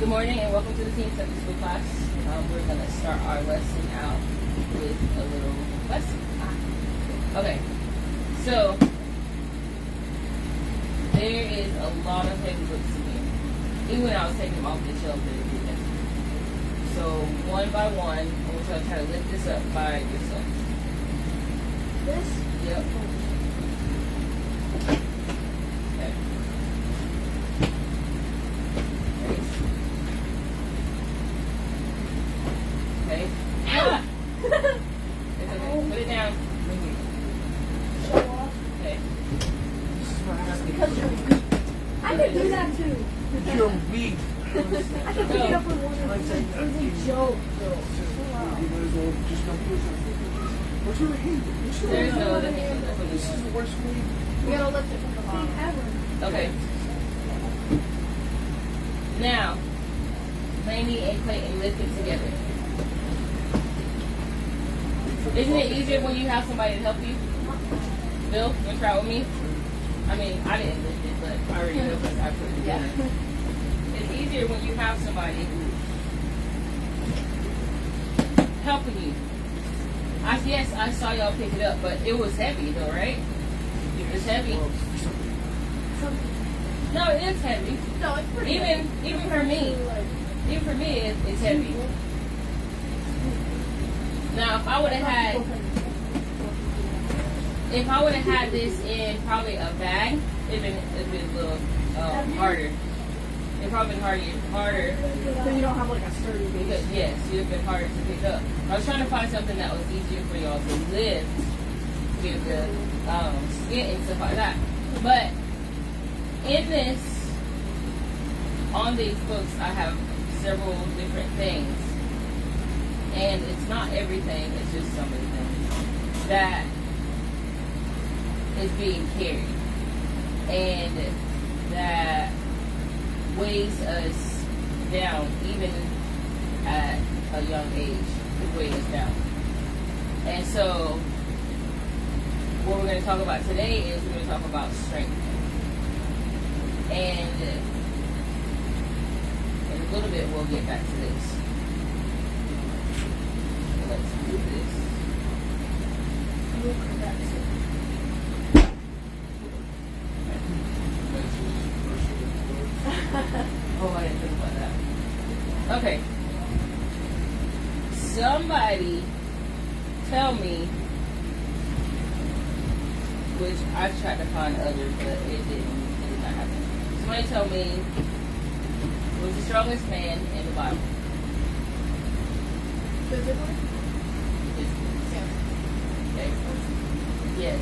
Good morning and welcome to the Teen Sunday School class. We're going to start our lesson out with a little lesson. Okay, so there is a lot of heavy books in here. Even when I was taking them off the shelf, they did that. So one by one, I'm going to try to lift this up by yourself. This? Yep. Okay. Okay. Ah! It's okay. Put it down. Show off. Okay. Because you're weak. I could do that too. You're weak. I could pick it up with one of them. It was a joke. You might as well just not do it. What's your hand? There's no other hand. This is the worst way. We gotta lift it from the bottom. Okay. Now, Lanee and Clayton lift it together. Isn't it easier when you have somebody to help you? Bill, you want to try with me? I mean, I didn't lift it, but I already know because I put it together. It's easier when you have somebody helping you. Yes, I saw y'all pick it up, but it was heavy though, right? It's heavy. No, it is heavy. No, it's pretty Even for me. Even for me, it's heavy. Now, if I would have had this in probably a bag, it'd been a little harder. It'd probably been harder. So you don't have like a sturdy base. Because, yes, it'd have been harder to pick up. I was trying to find something that was easier for y'all to lift with the skin and stuff like that. But in this, on these books, I have several different things. And it's not everything, it's just some of the things that is being carried. And that weighs us down, even at a young age. It weighs us down. And so, what we're going to talk about today is we're going to talk about strength. And in a little bit, we'll get back to this. Let's do this. We'll come back to it. Oh, I didn't think about that. Okay. Somebody tell me, which I tried to find others, but it did not happen. Somebody tell me who was the strongest man in the Bible. Physically? Okay. Yes.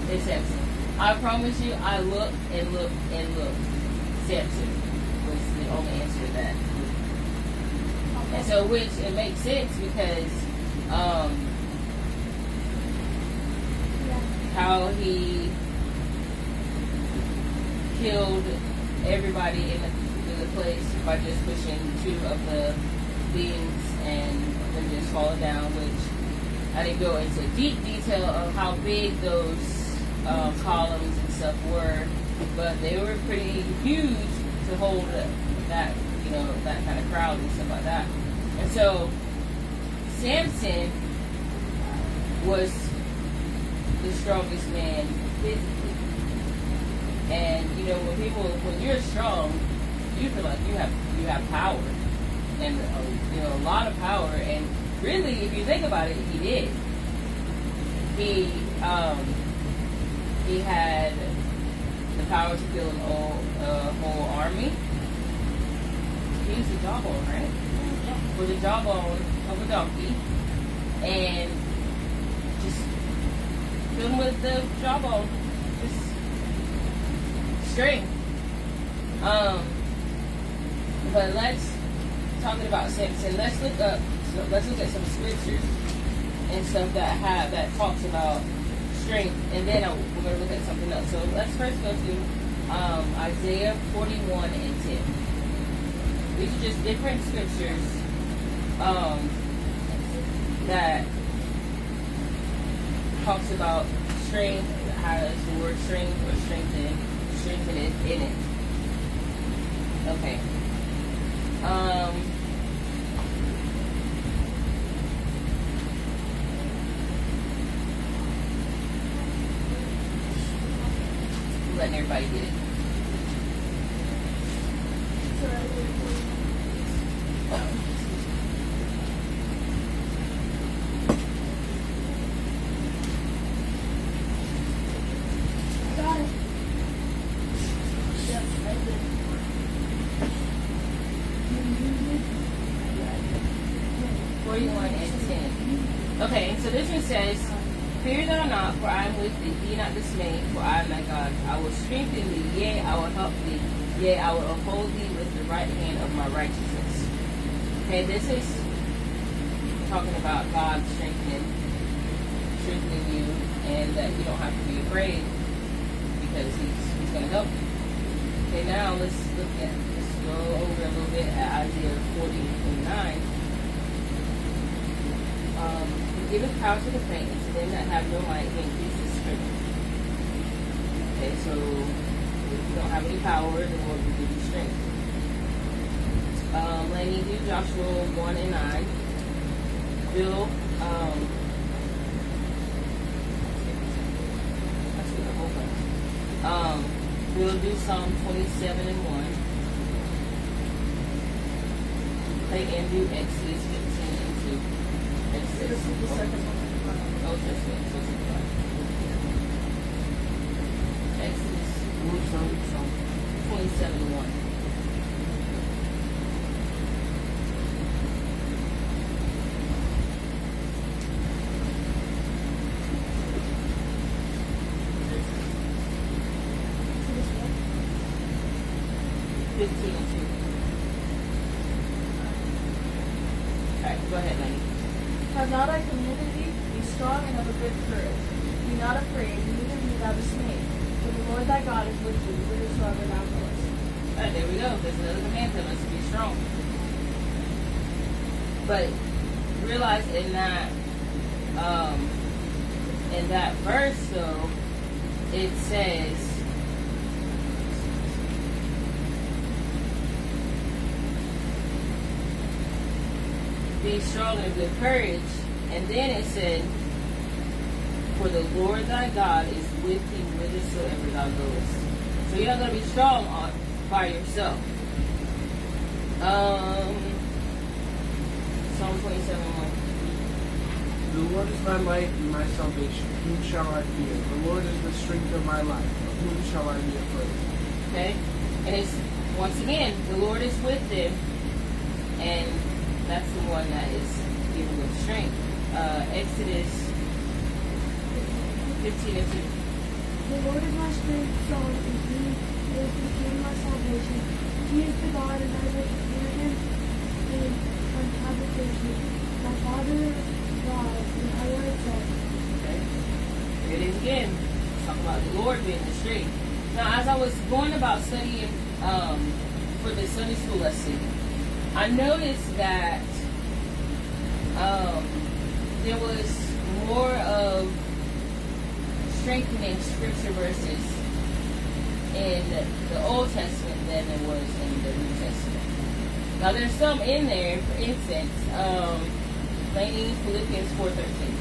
It's Samson. I promise you, I looked and looked and looked. Samson was the only answer to that. And so, which it makes sense because how he killed everybody in the place by just pushing two of the beams and them just falling down, which I didn't go into deep detail of how big those columns and stuff were, but they were pretty huge to hold that, that kind of crowd and stuff like that. And so Samson was the strongest man physically. And when you're strong, you feel like you have power, and a lot of power. And really, if you think about it, he did. He had the power to kill a whole army. He used the jawbone, right? For the jawbone of a donkey, and just kill him with the jawbone, just strength. But talking about Samson, let's look at some scriptures and stuff that talks about strength, and then we're going to look at something else. So let's first go to Isaiah 41 and 10. These are just different scriptures that talks about strength, has the word strength or strengthen is in it. Okay. Letting everybody get it. Got it. Yep, I did. 41 and 10. Okay, so this one says, Fear thou not, for I am with thee. Be not dismayed, for I am thy God. I will strengthen thee, yea, I will help thee. Yea, I will uphold thee with the right hand of my righteousness. Okay, this is talking about God strengthening you, and that you don't have to be afraid because He's going to help you. Okay, now let's go over a little bit at Isaiah 40:29. He giveth power to the faint, and to them that have no might, He increases strength. Okay, so if you don't have any power, the Lord will give you strength. Lanee, do Joshua 1 and 9. Bill, we'll do Psalm 27 and 1. Clayton, do Exodus 15 and 2. Exodus. This is the second one. Old Testament. Exodus. Psalm 27 and 1. Go ahead, Lanee. Have not I commanded thee? Be strong and of a good courage. Be not afraid, neither be thou dismayed. For the Lord thy God is with thee, whithersoever thou goest. Alright, there we go. There's another command telling us to be strong. But realize in that verse though, it says be strong and of good courage, and then it said, for the Lord thy God is with thee whithersoever thou goest. So you're not going to be strong by yourself. Psalm 27:1. The Lord is my light and my salvation. Whom shall I fear? The Lord is the strength of my life. Of whom shall I be afraid? Okay? And it's, once again, the Lord is with them, and that's the one that is giving them strength. Exodus 15 and 2. The Lord is my strength, song, and He is the King of my salvation. He is the God, and I will fear Him in habitation. My Father God, and I will exalt Him. Okay? Here it is again. Talking about the Lord being the strength. Now, as I was going about studying for the Sunday school lesson, I noticed that there was more of strengthening scripture verses in the Old Testament than there was in the New Testament. Now there's some in there, for instance, Lanee, Philippians 4:13.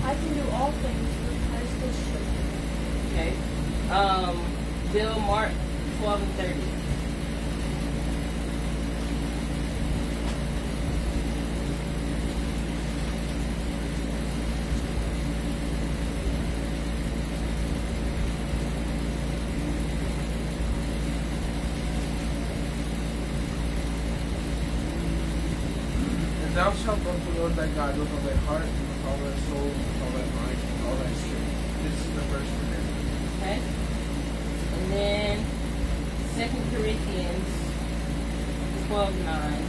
I can do all things through Christ who strengthens me. Okay. Bill, Mark 12 and 30. And thou shalt love the Lord thy God with all thy heart, and with all thy soul, and with all thy mind, and with all thy strength. This is the first commandment. Okay. And then 2 Corinthians 12:9.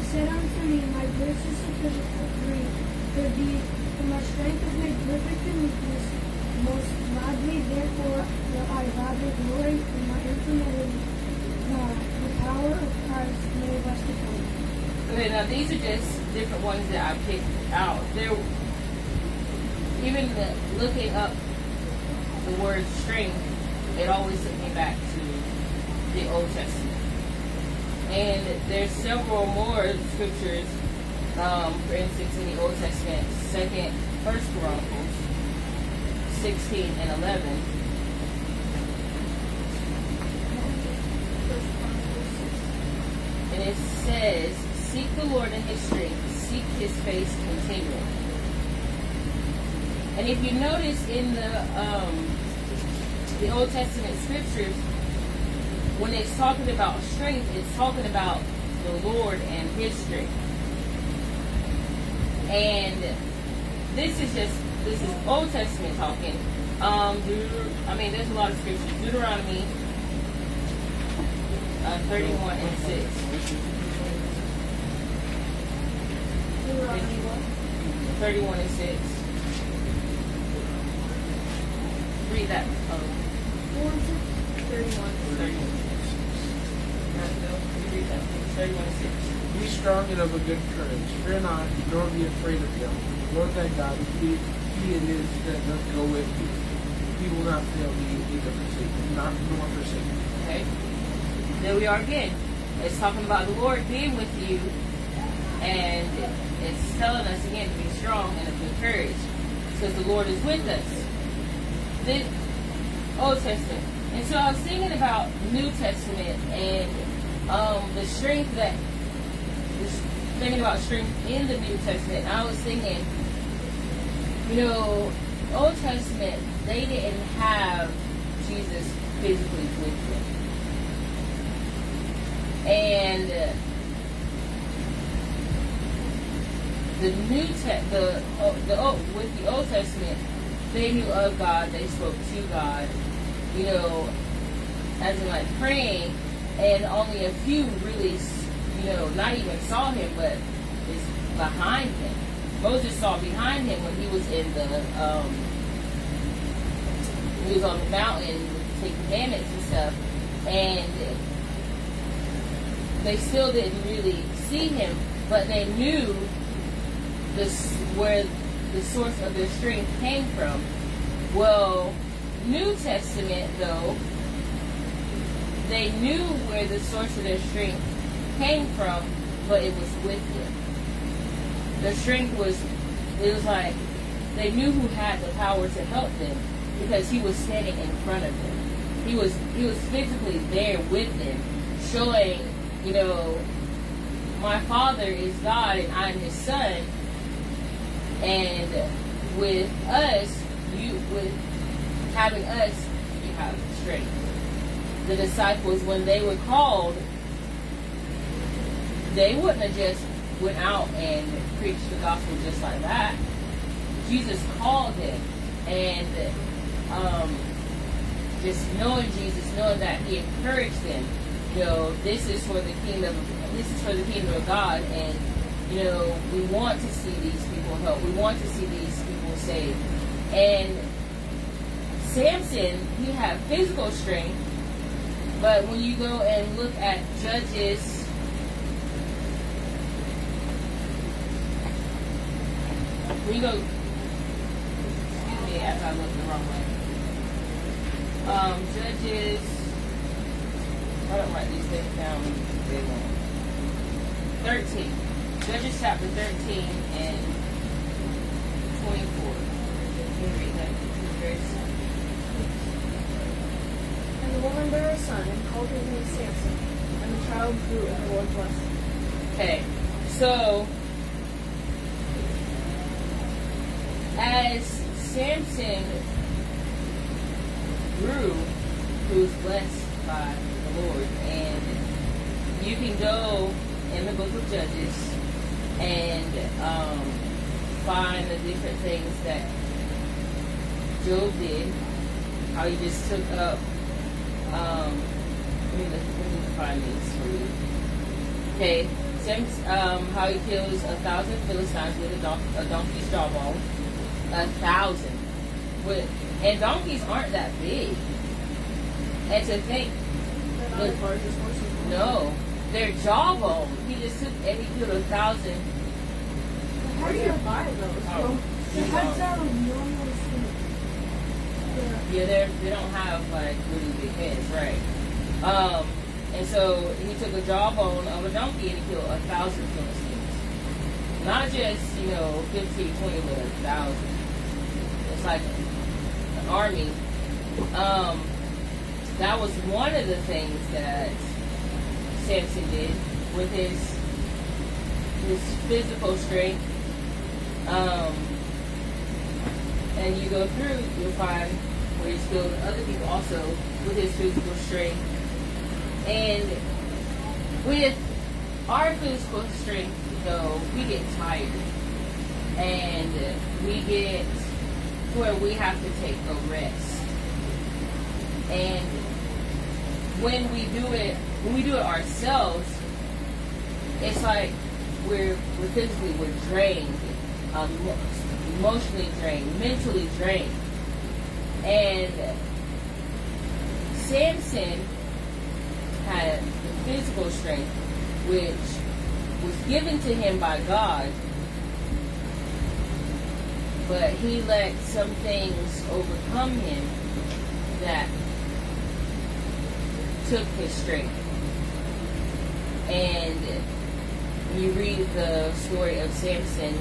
said unto me, My grace is sufficient for thee, for my strength is made perfect in weakness. Most gladly, therefore, will I rather glory in my infirmity, the power of Christ may rest upon me. Okay, now these are just different ones that I picked out. Even looking up the word strength, it always took me back to the Old Testament. And there's several more scriptures, for instance, in the Old Testament, First Chronicles 16 and 11. And it says, seek the Lord in his strength, seek his face continually. And if you notice in the Old Testament scriptures, when it's talking about strength, it's talking about the Lord and his strength. And this is Old Testament talking. There's a lot of scriptures. Deuteronomy 31 and 6. Deuteronomy 1. 31 and 6. Read that. 31. 31. Read that. 31 and 6. Be strong and of a good courage. Fear not, nor be afraid of them. The Lord thy God, he it is that doth go with you. He will not fail thee, neither forsake you, nor forsake you. Okay. There we are again. It's talking about the Lord being with you, and it's telling us again to be strong and of good courage, because the Lord is with us. The Old Testament. And so I was thinking about New Testament and the strength thinking about strength in the New Testament. I was thinking, Old Testament, they didn't have Jesus physically with them. And with the Old Testament, they knew of God, they spoke to God, as in like praying, and only a few really, not even saw him, but is behind him. Moses saw behind him when he was on the mountain with the commandments and stuff, and they still didn't really see him, but they knew where the source of their strength came from. Well, New Testament, though, they knew where the source of their strength came from, but it was with them. Their strength was like they knew who had the power to help them, because he was standing in front of them. He was physically there with them, showing, my Father is God and I'm his son. And with us, with having us, you have strength. The disciples, when they were called, they wouldn't have just went out and preached the gospel just like that. Jesus called them, and just knowing Jesus, knowing that he encouraged them. This is for the kingdom. This is for the kingdom of God, and we want to see these people help. We want to see these people saved. And Samson, he had physical strength, but when you go and look at Judges, excuse me as I look the wrong way. Judges, I don't write these things down. 13. Judges chapter 13 and 24. Can you read that, Grace? And the woman bare a son, and called his name Samson. And the child grew, and the Lord blessed him. Okay, so as Samson grew, he was blessed by the Lord. And you can go in the book of Judges and find the different things that Job did, how he just took up, let me find these for you. Okay, How he kills 1,000 Philistines with a donkey's jawbone. 1,000. And donkeys aren't that big. And to think, They're not as large as horses. no, their jawbone. He just took and he killed 1,000. Where do you buy those? Oh. The heads are normal snakes. Yeah, they don't have like really big heads, right? And so he took a jawbone of a donkey and he killed 1,000 Philistines. Not just 15, 20, but 1,000. It's like an army. That was one of the things that Samson did with his physical strength. And you go through, you'll find where he's killed other people also with his physical strength. And with our physical strength, though, we get tired. And we get where we have to take a rest. And when we do it ourselves, it's like we're drained, emotionally drained, mentally drained. And Samson had the physical strength, which was given to him by God, but he let some things overcome him that took his strength. And when you read the story of Samson,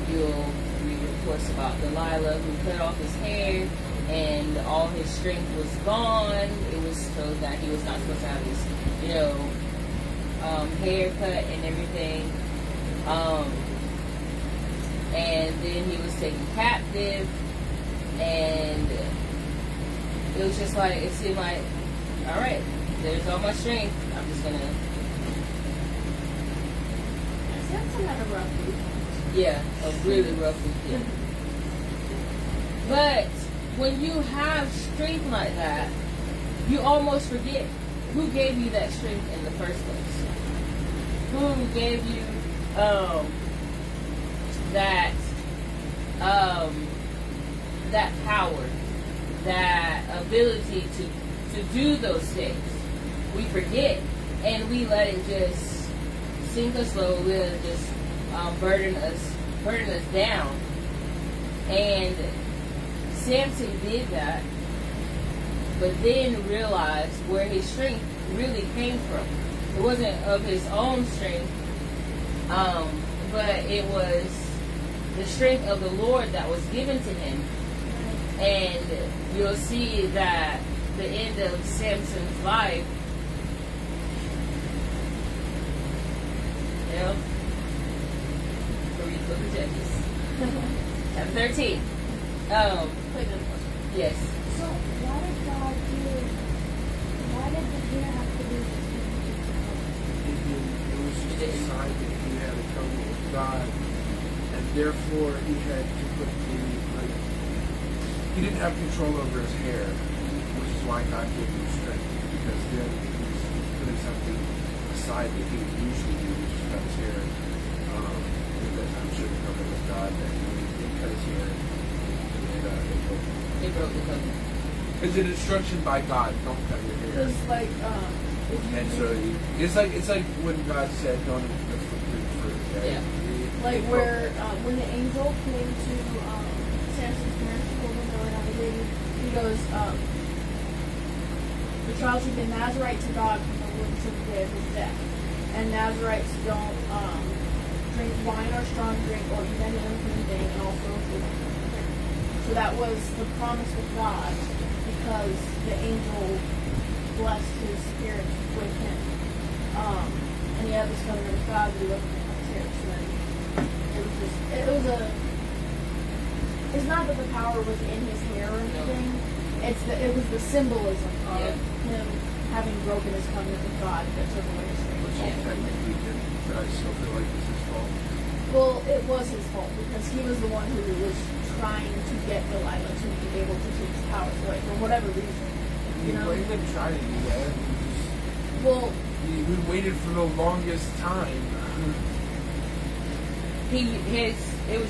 you'll read reports about Delilah who cut off his hair and all his strength was gone. It was told that he was not supposed to have his, hair cut and everything. And then he was taken captive, and it was just like, it seemed like, all right, there's all my strength. I'm just gonna. Samson had a rough week. Yeah, a really rough weekend. But when you have strength like that, you almost forget who gave you that strength in the first place. Who gave you that power, that ability to do those things. We forget, and we let it just sink us low. We let it just burden us down. And Samson did that, but then realized where his strength really came from. It wasn't of his own strength, but it was the strength of the Lord that was given to him. And you'll see that the end of Samson's life, read the book of Judges. Chapter 13. Clayton. Yes. So why did the hair have to do with It was just a sign that he had a trouble with God, and therefore he had to put he didn't have control over his hair, which is why God gave him strength, because then he was putting something aside that he would usually do, which is cut his hair. Because I'm sure the covenant with God that he did cut his hair, It broke the covenant. it's an instruction by God, don't cut your hair. Because like And so it's like when God said, "Don't eat the fruit." Yeah. like where when the angel came to Samson's parents, told them they were having a baby, he goes, the child should be a Nazarite to God from the womb to the day of his death. And Nazarites don't drink wine or strong drink or eat any unclean thing, and also food. So that was the promise with God, because the angel blessed his spirit with him. And he had this covenant with God that he wasn't going to cut his hair. So then it's not that the power was in his hair or anything. It was the symbolism of him having broken his covenant with God that took away his Which hair. he technically did, but I still feel like it's his fault. Well, it was his fault because he was the one who was trying to get Delilah to be able to take his powers away for whatever reason. He didn't try to do that. Well, We waited for the longest time. It was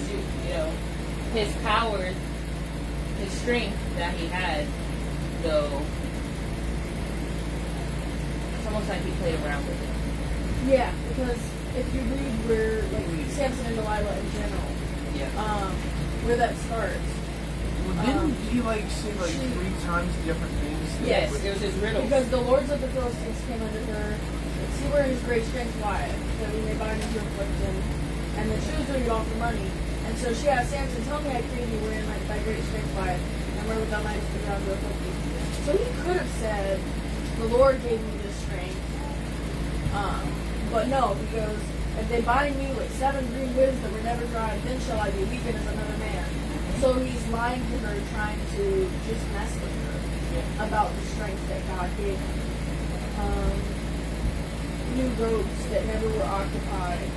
his power, his strength that he had, though. It's almost like he played around with it. Yeah, because if you read where, like, Samson and Delilah in general, where that starts. Well, didn't he say 3 times different things? Yes, it was his riddle. Because the lords of the Philistines came under her. See where his great strength lieth, that we may bind him to afflict him. And then she was doing it all for money. And so she asked Samson, tell me I created you wherein thy great strength lieth, and where thou mightest be bound to afflict thee. So he could have said, the Lord gave me this strength. But no, he goes, if they bind me with 7 green withs that were never dried, then shall I be weakened as another man. So he's lying to her, trying to just mess with her about the strength that God gave him. New robes that never were occupied,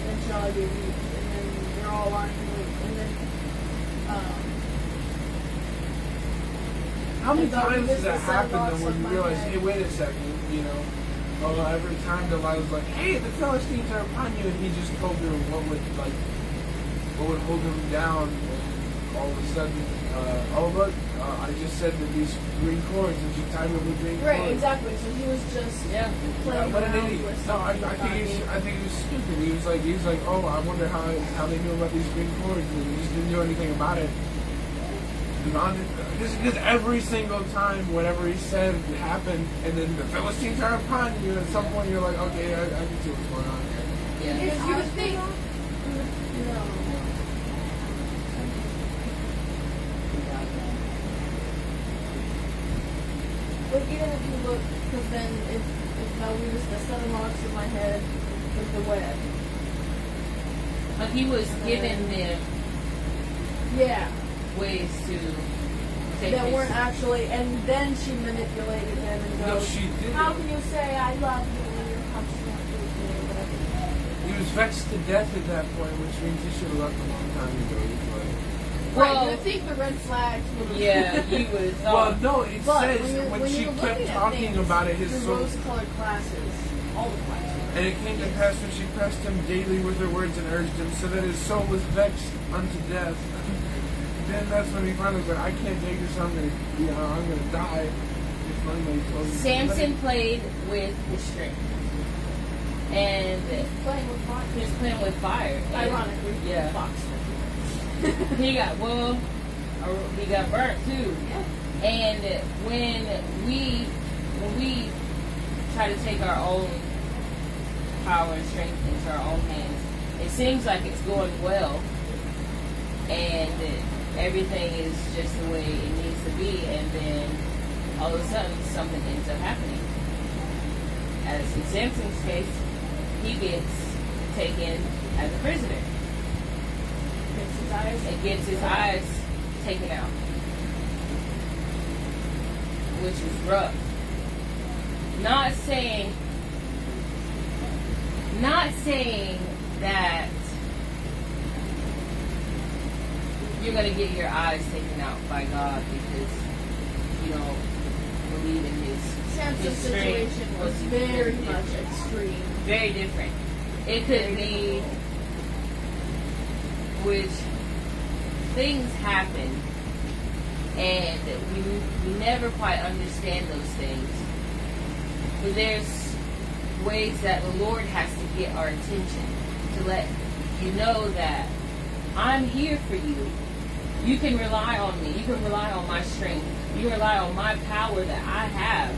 then shall I be weak. And then they're all lying awake. And then, how many times does that the happen though sidewalks when of you my realize, head. hey, wait a second, every time Delilah's like, hey, the Philistines are upon you, and he just told her what would hold him down, and all of a sudden, oh look, I just said that these green cords, and she tied them with green cords. Right, exactly. So he was just playing What an around idiot! with No, I something. think he was stupid. He was like, oh, I wonder how they knew about these green cords, and he just didn't do anything about it. Because every single time, whatever he said happened, and then the Philistines are upon you. At some point, you're like, okay, I can see what's going on here. Yeah. Because you would think, no. But even if you look, because then if now we just the 7 locks in my head with the web. But he was giving them ways to take that this. weren't actually, and then she manipulated them and No, goes, she didn't. how can you say I love you when you're constantly with me or whatever? He was vexed to death at that point, which means he should have left a long time ago. Right, you would think the red flags would have... Yeah, he was... Well, no, it But says when she you're kept looking at talking things about it, his through soul. rose-colored glasses, all the glasses. And it came to pass when she pressed him daily with her words and urged him, so that his soul was vexed unto death. Then that's when he finally was like, I can't take this, I'm gonna die. Samson played with the string. And Playing with fire. he was playing with fire. And Ironically, yeah. Fox. He got burnt too. Yeah. And when we try to take our own power and strength into our own hands, it seems like it's going well, and everything is just the way it needs to be, and then all of a sudden something ends up happening. As in Samson's case, he gets taken as a prisoner. And gets his eyes taken out, which was rough. Not saying that you're going to get your eyes taken out by God because you don't believe in his Samson's situation was very much extreme. Very different. It could be, which things happen, and we never quite understand those things. But there's ways that the Lord has to get our attention to let you know that I'm here for you. You can rely on me. You can rely on my strength. You can rely on my power that I have.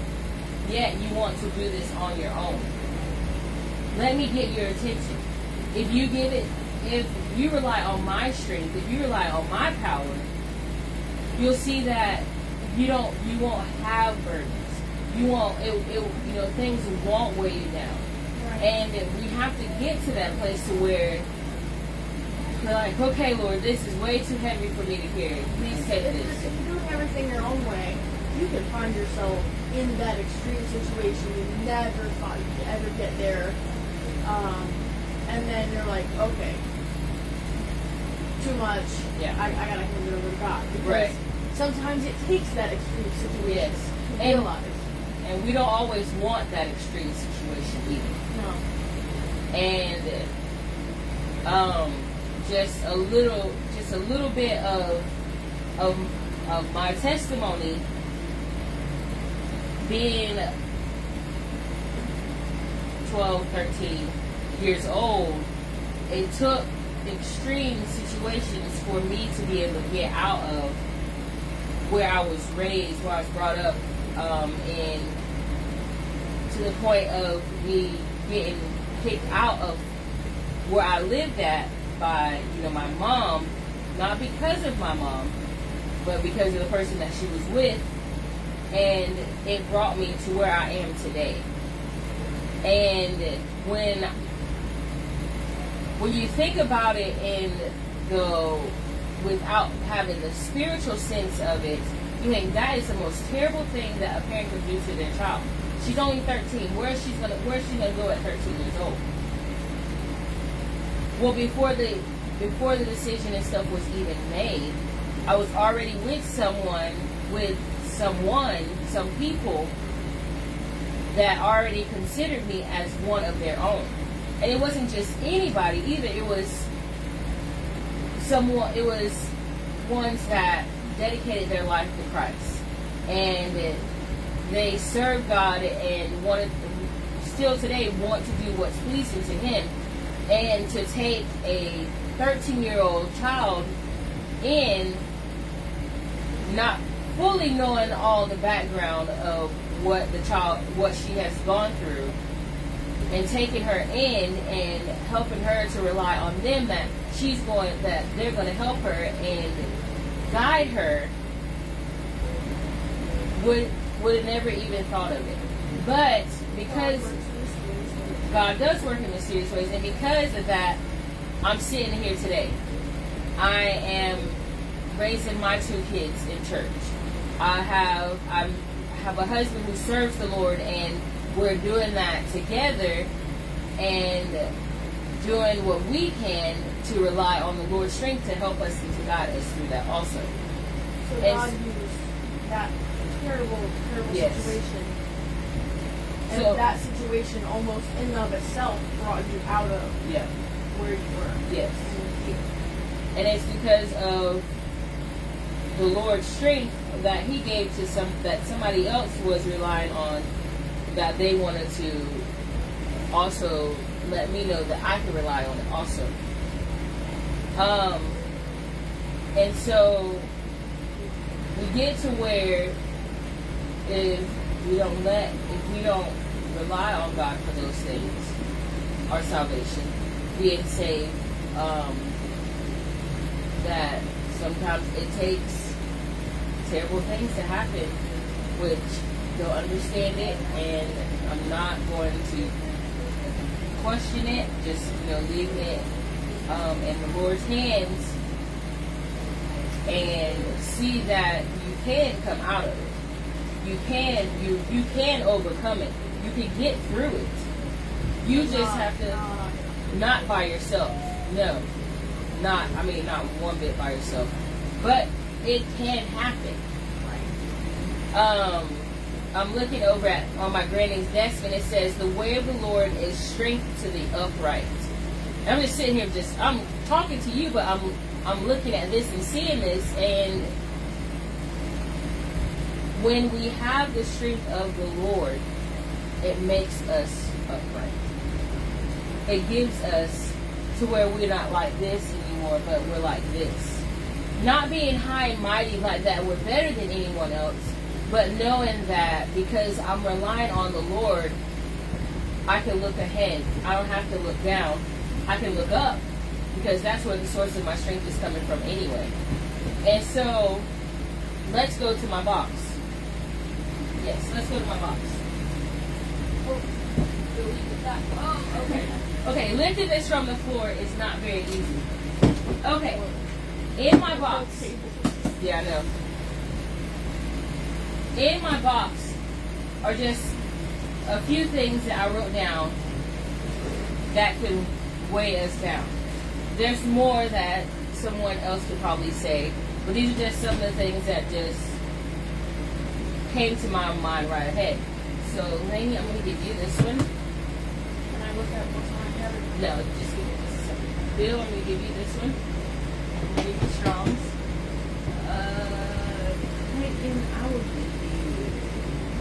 Yet you want to do this on your own. Let me get your attention. If you get it, if you rely on my strength, if you rely on my power, you'll see that you won't have burdens. Things won't weigh you down. Right. And we have to get to that place to where we're like, okay, Lord, this is way too heavy for me to carry. Please take this. If you're doing everything your own way, you can find yourself in that extreme situation you never thought you could ever get there. And then you're like, okay, too much. Yeah. I gotta hand it over to God. Because sometimes it takes that extreme situation to realize. And we don't always want that extreme situation either. No. And just a little bit of my testimony. Being 12, 13 years old, it took extreme situations for me to be able to get out of where I was raised, where I was brought up, and to the point of me getting kicked out of where I lived at by, my mom, not because of my mom, but because of the person that she was with, and it brought me to where I am today. And when you think about it without having the spiritual sense of it, you think that is the most terrible thing that a parent could do to their child. She's only 13. Where's she gonna go at 13 years old? Well, before the decision and stuff was even made, I was already with some people that already considered me as one of their own. And it wasn't just anybody either. It was ones that dedicated their life to Christ. And they served God and still today want to do what's pleasing to Him. And to take a 13-year-old child in, not fully knowing all the background of what she has gone through, and taking her in and helping her to rely on them that they're going to help her and guide her, would have never even thought of it. But because God does work in mysterious ways, and because of that, I'm sitting here today. I am raising my 2 kids in church. I have a husband who serves the Lord, and we're doing that together and doing what we can to rely on the Lord's strength to help us and to guide us through that also. So God used that terrible situation. And that situation almost in and of itself brought you out of where you were. Yes. And it's because of the Lord's strength that He gave to that somebody else was relying on, that they wanted to also let me know that I could rely on it also. And so we get to where if we don't rely on God for those things, our salvation, being saved, that sometimes it takes terrible things to happen, which don't understand it, and I'm not going to question it, just leaving it in the Lord's hands, and see that you can come out of it. You can overcome it. You can get through it. You just have to, not by yourself. No. Not one bit by yourself. But it can happen. I'm looking over on my granny's desk, and it says, "The way of the Lord is strength to the upright." And I'm just sitting here, I'm talking to you, but I'm looking at this and seeing this, and when we have the strength of the Lord, it makes us upright. It gives us to where we're not like this anymore, but we're like this. Not being high and mighty like that, we're better than anyone else, but knowing that because I'm relying on the Lord, I can look ahead. I don't have to look down. I can look up, because that's where the source of my strength is coming from anyway. And so, let's go to my box. Yes, let's go to my box. Okay. Okay, lifting this from the floor is not very easy. Okay, in my box. Yeah, I know. In my box are just a few things that I wrote down that could weigh us down. There's more that someone else could probably say, but these are just some of the things that just came to my mind right ahead. So, Lanee, I'm going to give you this one. Can I look at what's on the other? No, just give me this a second. Bill, I'm going to give you this one. I'm going to give you Strong's. Clayton, I will give you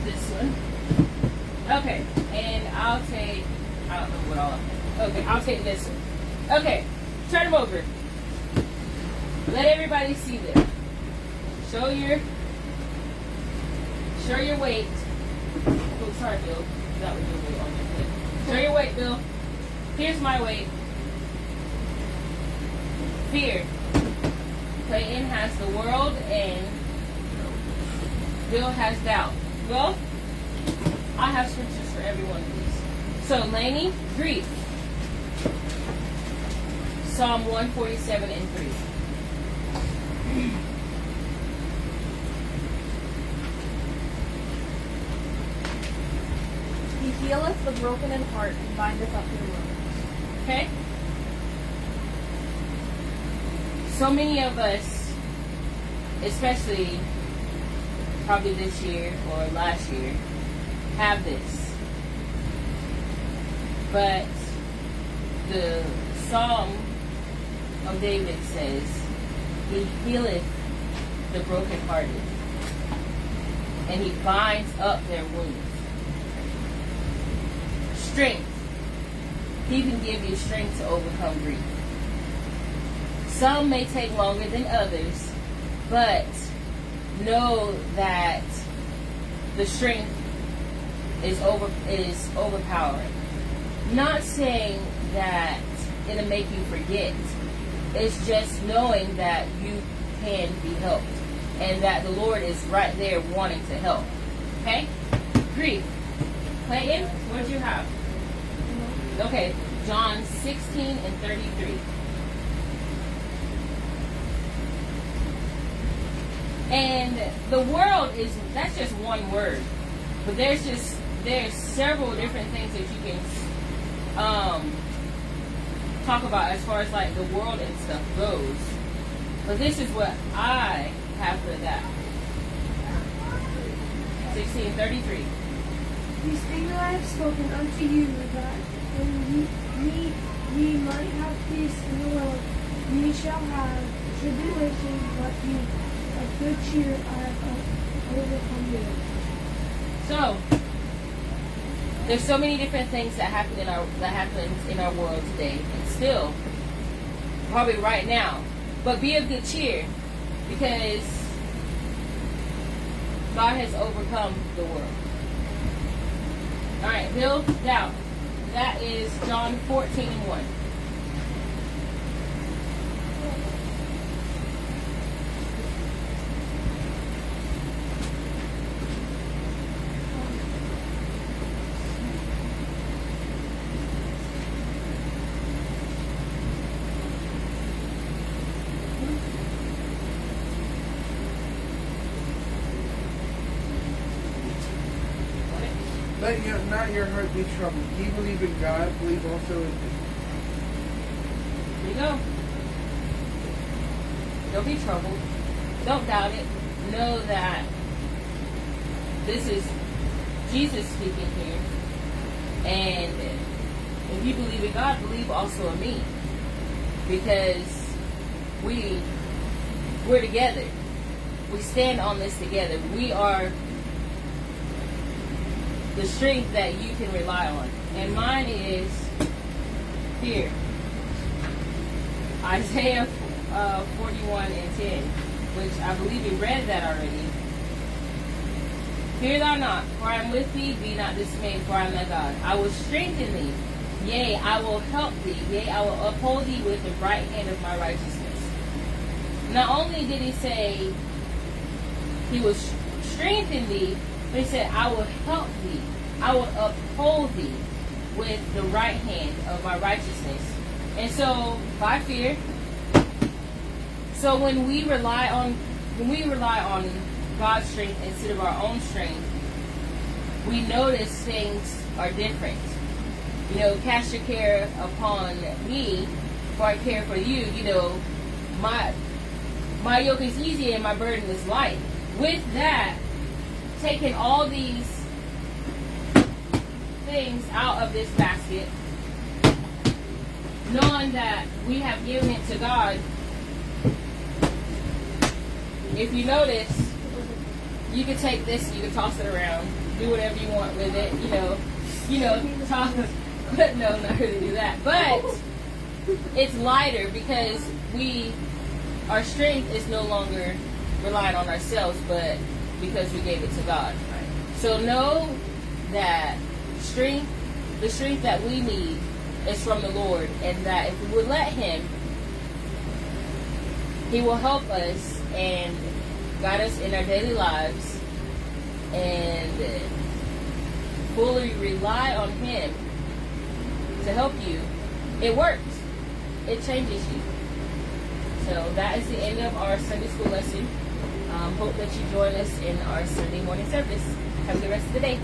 this one. Okay, and I'll take, I don't know what all. Okay, I'll take this one. Okay, turn them over. Let everybody see them. Show your weight. Oh, sorry, Bill. That was your weight on your foot. Show your weight, Bill. Here's my weight. Fear. Clayton has the world and Bill has doubt. Well, I have scriptures for every one of these. So, Lanee, grief. Psalm 147 and 3. He healeth the broken in heart and bindeth up their wounds. Okay? So many of us, especially probably this year or last year, have this. But the Psalm of David says, He healeth the brokenhearted, and He binds up their wounds. Strength. He can give you strength to overcome grief. Some may take longer than others, but know that the strength is overpowering. Not saying that it'll make you forget. It's just knowing that you can be helped and that the Lord is right there wanting to help. Okay? Grief. Clayton, what do you have? Okay, John 16 and 33. And the world that's just one word. But there's several different things that you can talk about as far as like the world and stuff goes. But this is what I have for that. 16:33. These things I have spoken unto you, that when ye might have peace in the world, ye shall have tribulation, but ye of good cheer, I have overcome you. So there's so many different things that happens in our world today, and still probably right now. But be of good cheer, because God has overcome the world. All right, Bill, doubt. That is John 14 and 1. Let not your heart be troubled. Ye believe in God, believe also in me. There you go. Don't be troubled. Don't doubt it. Know that this is Jesus speaking here. And if you believe in God, believe also in me. Because we're together. We stand on this together. We are the strength that you can rely on. And mine is here. Isaiah 41 and 10, which I believe we read that already. Fear thou not, for I am with thee. Be not dismayed, for I am thy God. I will strengthen thee. Yea, I will help thee. Yea, I will uphold thee with the right hand of my righteousness. Not only did he say he will strengthen thee, but he said, I will help thee. I will uphold thee with the right hand of my righteousness. And so, by fear. So when we rely on God's strength instead of our own strength, we notice things are different. You know, cast your care upon me, for I care for you. You know, my yoke is easy and my burden is light. With that, taking all these things out of this basket, knowing that we have given it to God. If you notice, you can take this, you can toss it around, do whatever you want with it, toss it. But no, not really do that. But it's lighter because our strength is no longer relying on ourselves, but because we gave it to God. So know that the strength that we need is from the Lord, and that if we would let Him, He will help us and guide us in our daily lives, and fully rely on Him to help you. It works. It changes you. So that is the end of our Sunday school lesson. Hope that you join us in our Sunday morning service. Have a good rest of the day.